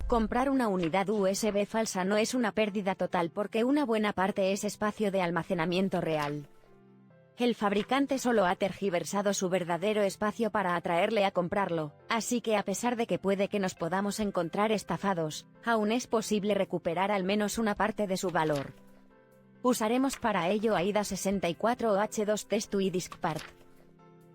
Comprar una unidad USB falsa no es una pérdida total porque una buena parte es espacio de almacenamiento real. El fabricante solo ha tergiversado su verdadero espacio para atraerle a comprarlo, así que a pesar de que puede que nos podamos encontrar estafados, aún es posible recuperar al menos una parte de su valor. Usaremos para ello AIDA 64 o H2Testu y DiskPart.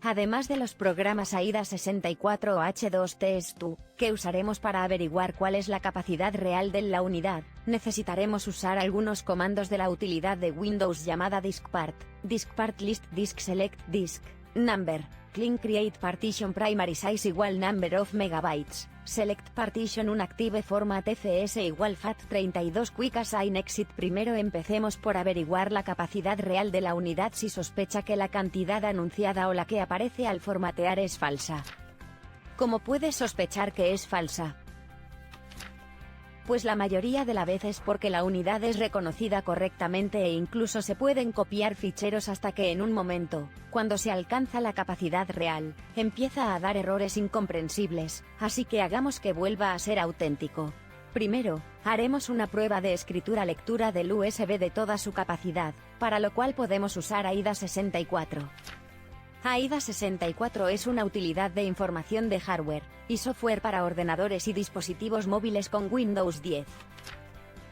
Además de los programas AIDA 64 o H2Testu, que usaremos para averiguar cuál es la capacidad real de la unidad, necesitaremos usar algunos comandos de la utilidad de Windows llamada DiskPart, DiskPart List Disk Select Disk, Number, Clean Create Partition Primary Size = Number of Megabytes, Select Partition Unactive Format FS = FAT32 Quick Assign Exit. Primero empecemos por averiguar la capacidad real de la unidad si sospecha que la cantidad anunciada o la que aparece al formatear es falsa. ¿Cómo puedes sospechar que es falsa? Pues la mayoría de la vez es porque la unidad es reconocida correctamente e incluso se pueden copiar ficheros hasta que en un momento, cuando se alcanza la capacidad real, empieza a dar errores incomprensibles, así que hagamos que vuelva a ser auténtico. Primero, haremos una prueba de escritura-lectura del USB de toda su capacidad, para lo cual podemos usar AIDA 64. AIDA 64 es una utilidad de información de hardware y software para ordenadores y dispositivos móviles con Windows 10.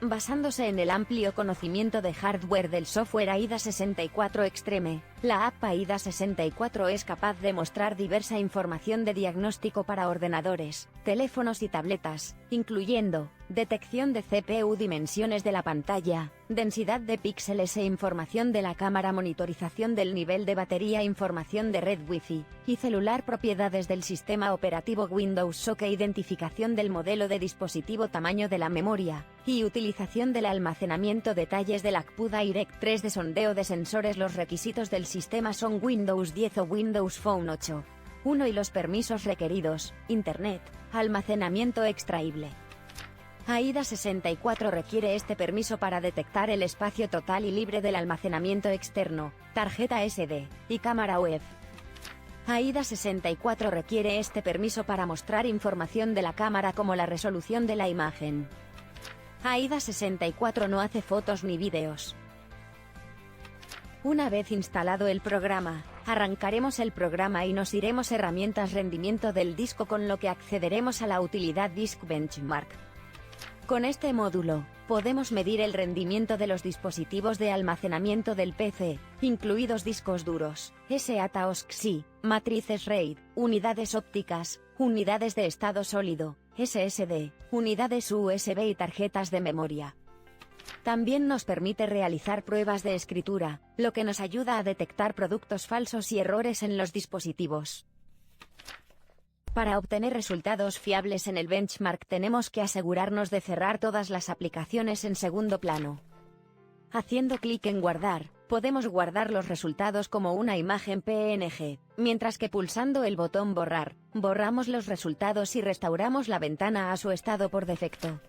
Basándose en el amplio conocimiento de hardware del software AIDA 64 Extreme, la app AIDA 64 es capaz de mostrar diversa información de diagnóstico para ordenadores, teléfonos y tabletas, incluyendo detección de CPU, dimensiones de la pantalla, densidad de píxeles e información de la cámara, monitorización del nivel de batería, información de red Wi-Fi y celular, propiedades del sistema operativo Windows SoC, identificación del modelo de dispositivo, tamaño de la memoria y utilización del almacenamiento, detalles del ACPU Direct 3 de sondeo de sensores. Los requisitos del sistema son Windows 10 o Windows Phone 8. 1 y los permisos requeridos: Internet, almacenamiento extraíble. AIDA 64 requiere este permiso para detectar el espacio total y libre del almacenamiento externo, tarjeta SD y cámara web. AIDA 64 requiere este permiso para mostrar información de la cámara como la resolución de la imagen. AIDA 64 no hace fotos ni vídeos. Una vez instalado el programa, arrancaremos el programa y nos iremos a herramientas rendimiento del disco, con lo que accederemos a la utilidad Disk Benchmark. Con este módulo, podemos medir el rendimiento de los dispositivos de almacenamiento del PC, incluidos discos duros, SATA o SCSI, matrices RAID, unidades ópticas, unidades de estado sólido, SSD, unidades USB y tarjetas de memoria. También nos permite realizar pruebas de escritura, lo que nos ayuda a detectar productos falsos y errores en los dispositivos. Para obtener resultados fiables en el benchmark tenemos que asegurarnos de cerrar todas las aplicaciones en segundo plano. Haciendo clic en guardar, podemos guardar los resultados como una imagen PNG, mientras que pulsando el botón borrar, borramos los resultados y restauramos la ventana a su estado por defecto.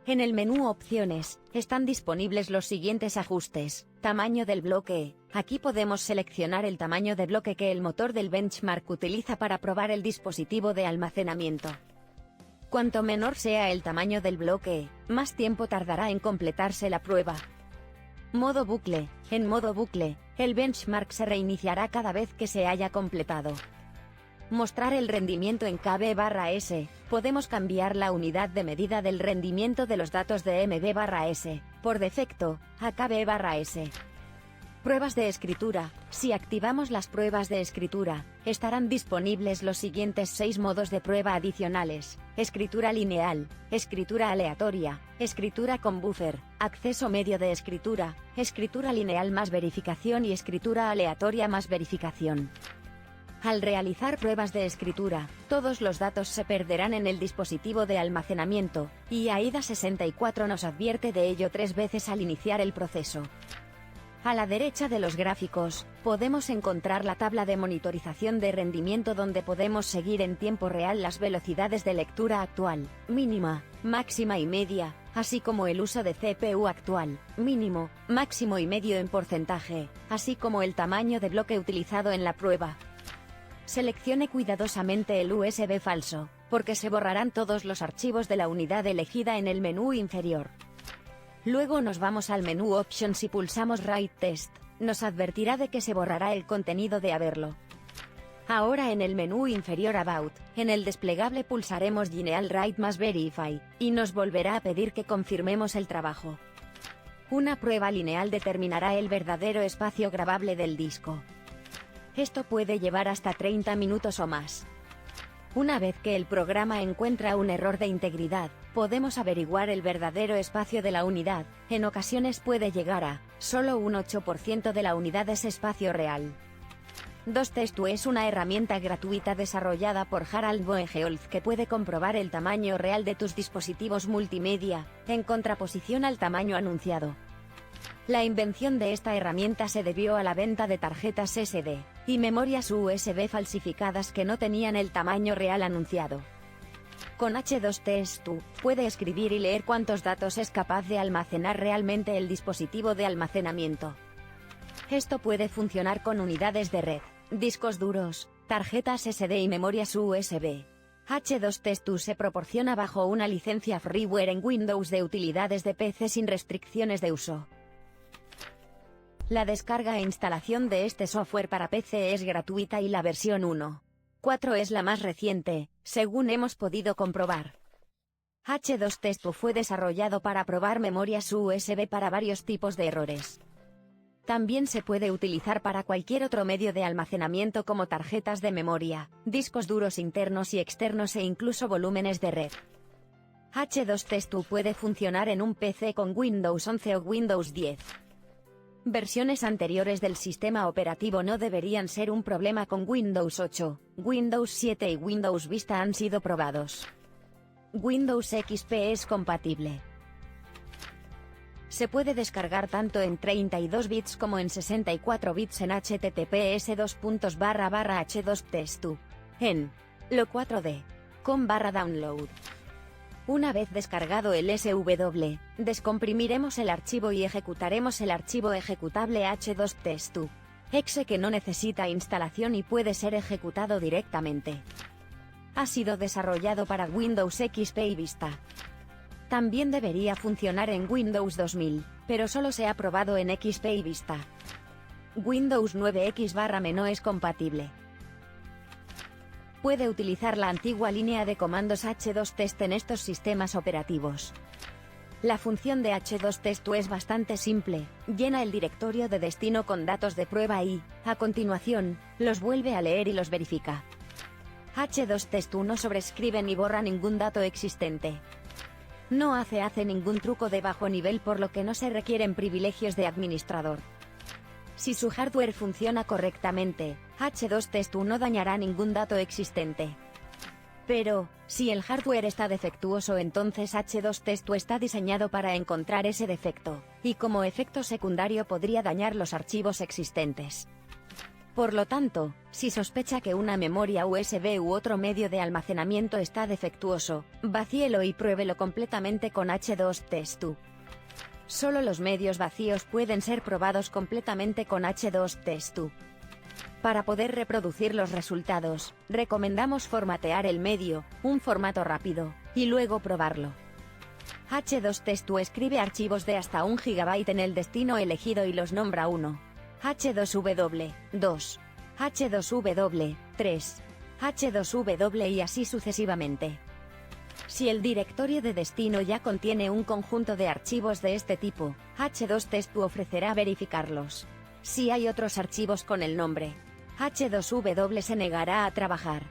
En el menú Opciones, están disponibles los siguientes ajustes: tamaño del bloque. Aquí podemos seleccionar el tamaño de bloque que el motor del benchmark utiliza para probar el dispositivo de almacenamiento. Cuanto menor sea el tamaño del bloque, más tiempo tardará en completarse la prueba. Modo bucle. En modo bucle, el benchmark se reiniciará cada vez que se haya completado. Mostrar el rendimiento en KB/S. Podemos cambiar la unidad de medida del rendimiento de los datos de MB/S, por defecto, a KB/S. Pruebas de escritura. Si activamos las pruebas de escritura, estarán disponibles los siguientes 6 modos de prueba adicionales: escritura lineal, escritura aleatoria, escritura con buffer, acceso medio de escritura, escritura lineal más verificación y escritura aleatoria más verificación. Al realizar pruebas de escritura, todos los datos se perderán en el dispositivo de almacenamiento, y AIDA 64 nos advierte de ello 3 veces al iniciar el proceso. A la derecha de los gráficos, podemos encontrar la tabla de monitorización de rendimiento, donde podemos seguir en tiempo real las velocidades de lectura actual, mínima, máxima y media, así como el uso de CPU actual, mínimo, máximo y medio en porcentaje, así como el tamaño de bloque utilizado en la prueba. Seleccione cuidadosamente el USB falso, porque se borrarán todos los archivos de la unidad elegida en el menú inferior. Luego nos vamos al menú Options y pulsamos Write Test, nos advertirá de que se borrará el contenido de haberlo. Ahora en el menú inferior About, en el desplegable pulsaremos General Write más Verify, y nos volverá a pedir que confirmemos el trabajo. Una prueba lineal determinará el verdadero espacio grabable del disco. Esto puede llevar hasta 30 minutos o más. Una vez que el programa encuentra un error de integridad, podemos averiguar el verdadero espacio de la unidad. En ocasiones puede llegar a solo un 8% de la unidad es espacio real. 2Test2 es una herramienta gratuita desarrollada por Harald Boegholz que puede comprobar el tamaño real de tus dispositivos multimedia, en contraposición al tamaño anunciado. La invención de esta herramienta se debió a la venta de tarjetas SD y memorias USB falsificadas que no tenían el tamaño real anunciado. Con H2Test2, puede escribir y leer cuántos datos es capaz de almacenar realmente el dispositivo de almacenamiento. Esto puede funcionar con unidades de red, discos duros, tarjetas SD y memorias USB. H2Test2 se proporciona bajo una licencia freeware en Windows de utilidades de PC sin restricciones de uso. La descarga e instalación de este software para PC es gratuita y la versión 1.4 es la más reciente, según hemos podido comprobar. H2Test2 fue desarrollado para probar memorias USB para varios tipos de errores. También se puede utilizar para cualquier otro medio de almacenamiento como tarjetas de memoria, discos duros internos y externos e incluso volúmenes de red. H2Test2 puede funcionar en un PC con Windows 11 o Windows 10. Versiones anteriores del sistema operativo no deberían ser un problema con Windows 8, Windows 7 y Windows Vista han sido probados. Windows XP es compatible. Se puede descargar tanto en 32 bits como en 64 bits en https://h2test2 en lo4d.com/download. Una vez descargado el SW, descomprimiremos el archivo y ejecutaremos el archivo ejecutable H2Test2. Exe que no necesita instalación y puede ser ejecutado directamente. Ha sido desarrollado para Windows XP y Vista. También debería funcionar en Windows 2000, pero solo se ha probado en XP y Vista. Windows 9X/- no es compatible. Puede utilizar la antigua línea de comandos H2Test en estos sistemas operativos. La función de H2Test2 es bastante simple, llena el directorio de destino con datos de prueba y, a continuación, los vuelve a leer y los verifica. H2Test2 no sobrescribe ni borra ningún dato existente. No hace ningún truco de bajo nivel, por lo que no se requieren privilegios de administrador. Si su hardware funciona correctamente, H2Test2 no dañará ningún dato existente. Pero, si el hardware está defectuoso, entonces H2Test2 está diseñado para encontrar ese defecto, y como efecto secundario podría dañar los archivos existentes. Por lo tanto, si sospecha que una memoria USB u otro medio de almacenamiento está defectuoso, vacíelo y pruébelo completamente con H2Test2. Solo los medios vacíos pueden ser probados completamente con H2Test2. Para poder reproducir los resultados, recomendamos formatear el medio, un formato rápido, y luego probarlo. H2Test2 escribe archivos de hasta 1 GB en el destino elegido y los nombra 1, H2W, 2, H2W, 3, H2W y así sucesivamente. Si el directorio de destino ya contiene un conjunto de archivos de este tipo, H2Test2 ofrecerá verificarlos. Si hay otros archivos con el nombre, H2W se negará a trabajar.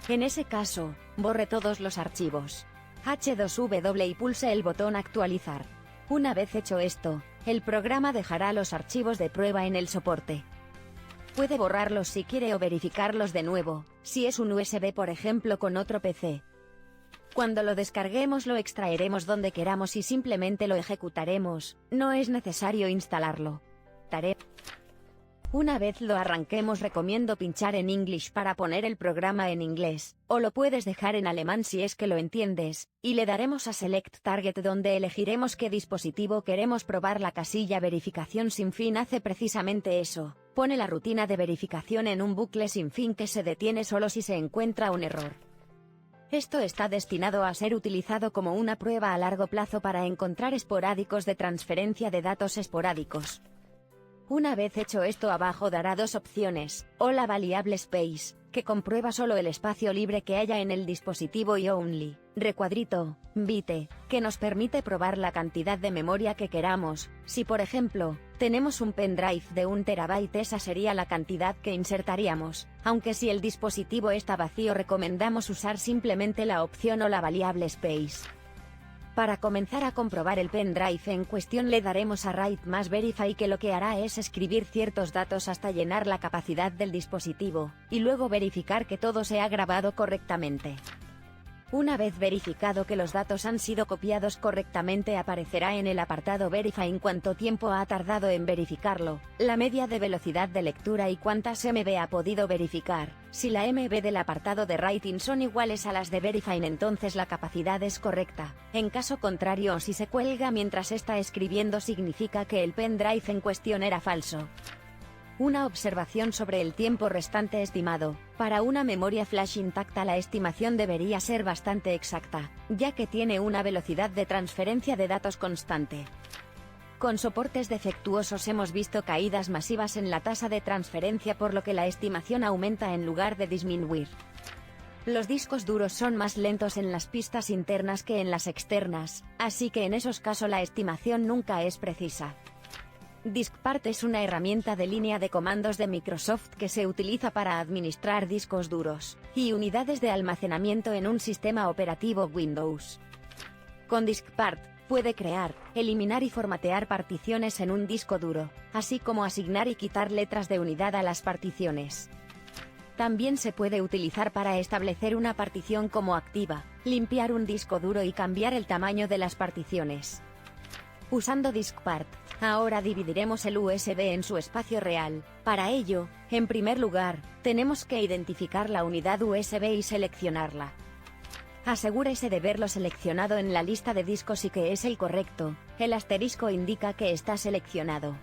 En ese caso, borre todos los archivos H2W y pulse el botón Actualizar. Una vez hecho esto, el programa dejará los archivos de prueba en el soporte. Puede borrarlos si quiere o verificarlos de nuevo, si es un USB por ejemplo con otro PC. Cuando lo descarguemos lo extraeremos donde queramos y simplemente lo ejecutaremos, no es necesario instalarlo. Una vez lo arranquemos recomiendo pinchar en English para poner el programa en inglés, o lo puedes dejar en alemán si es que lo entiendes, y le daremos a Select Target donde elegiremos qué dispositivo queremos probar. La casilla verificación sin fin hace precisamente eso, pone la rutina de verificación en un bucle sin fin que se detiene solo si se encuentra un error. Esto está destinado a ser utilizado como una prueba a largo plazo para encontrar esporádicos de transferencia de datos esporádicos. Una vez hecho esto, abajo dará dos opciones, o la variable space, que comprueba solo el espacio libre que haya en el dispositivo, y only, recuadrito, byte, que nos permite probar la cantidad de memoria que queramos. Si por ejemplo, tenemos un pendrive de 1 terabyte, esa sería la cantidad que insertaríamos, aunque si el dispositivo está vacío recomendamos usar simplemente la opción o la variable space. Para comenzar a comprobar el pendrive en cuestión le daremos a write más verify, que lo que hará es escribir ciertos datos hasta llenar la capacidad del dispositivo, y luego verificar que todo se ha grabado correctamente. Una vez verificado que los datos han sido copiados correctamente, aparecerá en el apartado Verify en cuánto tiempo ha tardado en verificarlo, la media de velocidad de lectura y cuántas MB ha podido verificar. Si la MB del apartado de Writing son iguales a las de Verify, entonces la capacidad es correcta. En caso contrario, si se cuelga mientras está escribiendo, significa que el pendrive en cuestión era falso. Una observación sobre el tiempo restante estimado. Para una memoria flash intacta la estimación debería ser bastante exacta, ya que tiene una velocidad de transferencia de datos constante. Con soportes defectuosos hemos visto caídas masivas en la tasa de transferencia, por lo que la estimación aumenta en lugar de disminuir. Los discos duros son más lentos en las pistas internas que en las externas, así que en esos casos la estimación nunca es precisa. DiskPart es una herramienta de línea de comandos de Microsoft que se utiliza para administrar discos duros y unidades de almacenamiento en un sistema operativo Windows. Con DiskPart, puede crear, eliminar y formatear particiones en un disco duro, así como asignar y quitar letras de unidad a las particiones. También se puede utilizar para establecer una partición como activa, limpiar un disco duro y cambiar el tamaño de las particiones. Usando DiskPart, ahora dividiremos el USB en su espacio real. Para ello, en primer lugar, tenemos que identificar la unidad USB y seleccionarla. Asegúrese de verlo seleccionado en la lista de discos y que es el correcto. El asterisco indica que está seleccionado.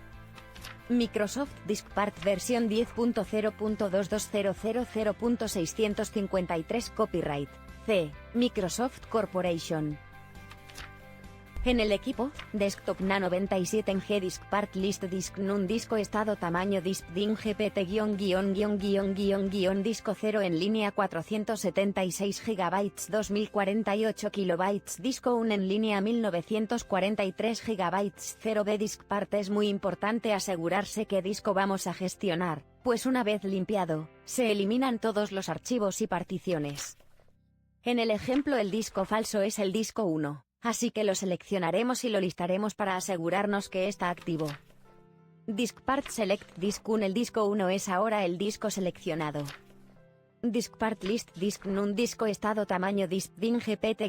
Microsoft DiskPart versión 10.0.2200.653 Copyright C. Microsoft Corporation. En el equipo, Desktop Na97 en G DiskPart List Disk Nun Disco Estado Tamaño Disk Din GPT Disco 0 en línea 476 GB 2048 KB Disco 1 en línea 1943 GB 0B DiskPart. Es muy importante asegurarse qué disco vamos a gestionar, pues una vez limpiado, se eliminan todos los archivos y particiones. En el ejemplo el disco falso es el disco 1. Así que lo seleccionaremos y lo listaremos para asegurarnos que está activo. DiskPart Select Disk 1. El disco 1 es ahora el disco seleccionado. DiskPart List Disk Nun Disco Estado Tamaño Disk Din GPT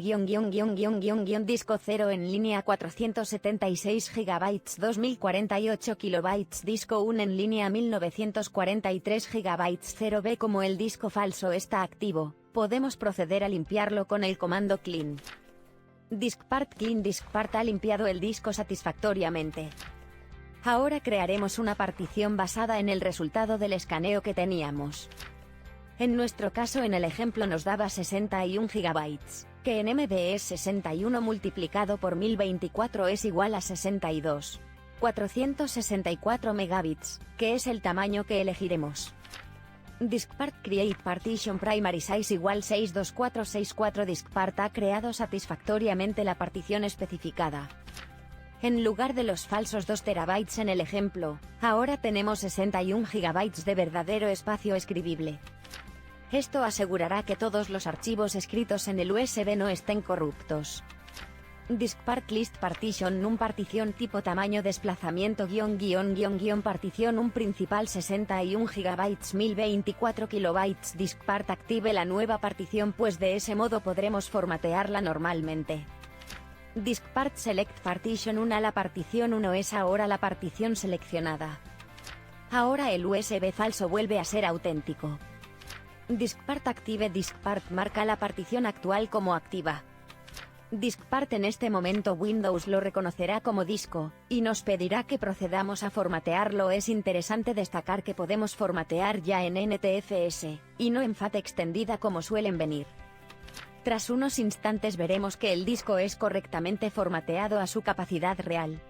Disco 0 en línea 476 GB 2048 KB Disco 1 en línea 1943 GB 0B. Como el disco falso está activo, podemos proceder a limpiarlo con el comando clean. DiskPart Clean. DiskPart ha limpiado el disco satisfactoriamente. Ahora crearemos una partición basada en el resultado del escaneo que teníamos. En nuestro caso, en el ejemplo nos daba 61 GB, que en MB es 61 multiplicado por 1024 es igual a 62. 464 megabits, que es el tamaño que elegiremos. DiskPart Create Partition Primary Size igual 62464. DiskPart ha creado satisfactoriamente la partición especificada. En lugar de los falsos 2 TB en el ejemplo, ahora tenemos 61 GB de verdadero espacio escribible. Esto asegurará que todos los archivos escritos en el USB no estén corruptos. DiskPart List Partition Num Partición Tipo Tamaño Desplazamiento Partición un principal 61 GB 1024 KB DiskPart active la nueva partición, pues de ese modo podremos formatearla normalmente. DiskPart Select Partition 1. La partición 1 es ahora la partición seleccionada. Ahora el USB falso vuelve a ser auténtico. DiskPart Active. DiskPart marca la partición actual como activa. DiskPart en este momento Windows lo reconocerá como disco, y nos pedirá que procedamos a formatearlo. Es interesante destacar que podemos formatear ya en NTFS, y no en FAT extendida como suelen venir. Tras unos instantes veremos que el disco es correctamente formateado a su capacidad real.